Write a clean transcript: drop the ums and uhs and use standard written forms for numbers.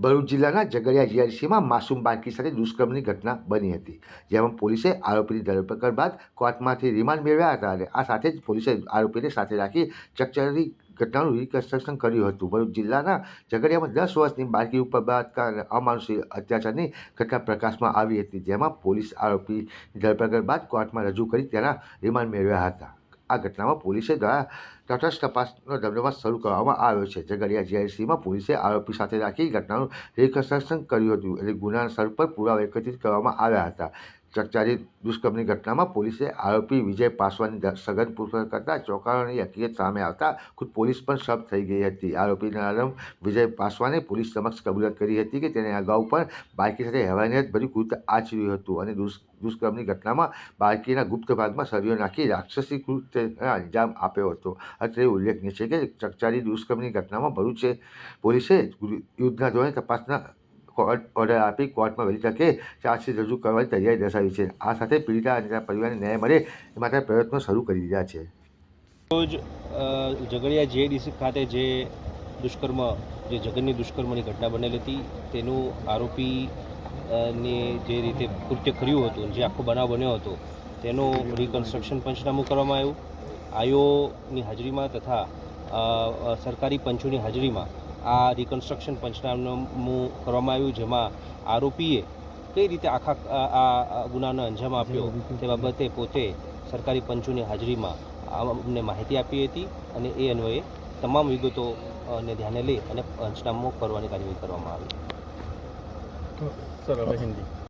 ભરૂચ જિલ્લાના ઝઘડિયા જીઆઈડીસીમાં માસૂમ બાળકી સાથે દુષ્કર્મની ઘટના બની હતી, જેમાં પોલીસે આરોપીની ધરપકડ બાદ કોર્ટમાંથી રિમાન્ડ મેળવ્યા હતા અને આ સાથે જ પોલીસે આરોપીને સાથે રાખી ચકચારી ઘટનાનું રિકન્સ્ટ્રક્શન કર્યું હતું. ભરૂચ જિલ્લાના ઝઘડિયામાં 10 વર્ષની બાળકી ઉપર બળાત્કાર અને અમાનુષિક અત્યાચારની ઘટના પ્રકાશમાં આવી હતી, જેમાં પોલીસ આરોપીની ધરપકડ બાદ કોર્ટમાં રજૂ કરી તેના રિમાન્ડ મેળવ્યા હતા. આ ઘટનામાં પોલીસે દ્વારા તટસ્થ તપાસનો ધમધમાટ શરૂ કરવામાં આવ્યો છે. ઝઘડિયા જીઆઈડીસીમાં પોલીસે આરોપી સાથે રાખી ઘટનાનું રિકન્સ્ટ્રક્શન કર્યું હતું અને ગુનાના સ્થળ પર પુરાવા એકત્રિત કરવામાં આવ્યા હતા. ચકચારી દુષ્કર્મની ઘટનામાં પોલીસે આરોપી વિજય પાસવાનની સઘન પૂછપરછ કરતા ચોંકાવનારી હકીકત સામે આવતા ખુદ પોલીસ પણ શબ્દ થઈ ગઈ હતી. આરોપીના નામ વિજય પાસવાને પોલીસ સમક્ષ કબૂલાત કરી હતી કે તેણે અગાઉ પણ બાળકી સાથે હેવાનિયતભર્યું કૃત્ય આચર્યું હતું અને દુષ્કર્મની ઘટનામાં બાળકીના ગુપ્ત ભાગમાં સળીઓ નાખી રાક્ષસી કૃત્યને અંજામ આપ્યો હતો. અત્રે ઉલ્લેખનીય છે કે ચકચારી દુષ્કર્મની ઘટનામાં ભરૂચ પોલીસે યુદ્ધના ધોરણે તપાસના ઓર્ડર આપી કોર્ટમાં વહેલી તકે ચાર્જશીટ રજૂ કરવાની તૈયારી દર્શાવી છે. આ સાથે પીડિતા અને તેના પરિવારને ન્યાય મળે એ માટે પ્રયત્નો શરૂ કરી દીધા છે. રોજ ઝઘડિયા જીઆઈડીસી ખાતે જે દુષ્કર્મ જે જગનની દુષ્કર્મની ઘટના બનેલી હતી તેનું આરોપી ને જે રીતે કૃત્ય કર્યું હતું, જે આખો બનાવ બન્યો હતો તેનું રિકન્સ્ટ્રક્શન પંચનામું કરવામાં આવ્યું. આયોની હાજરીમાં તથા સરકારી પંચોની હાજરીમાં આ રિકન્સ્ટ્રક્શન પંચનામું કરવામાં આવ્યું, જેમાં આરોપીએ કઈ રીતે આખા આ ગુનાનો અંજામ આપ્યો તે બાબતે પોતે સરકારી પંચોની હાજરીમાં અમને માહિતી આપી હતી અને એ અન્વયે તમામ વિગતોને ધ્યાને લઈ અને પંચનામું કરવાની કાર્યવાહી કરવામાં આવી. સર હવે હિન્દી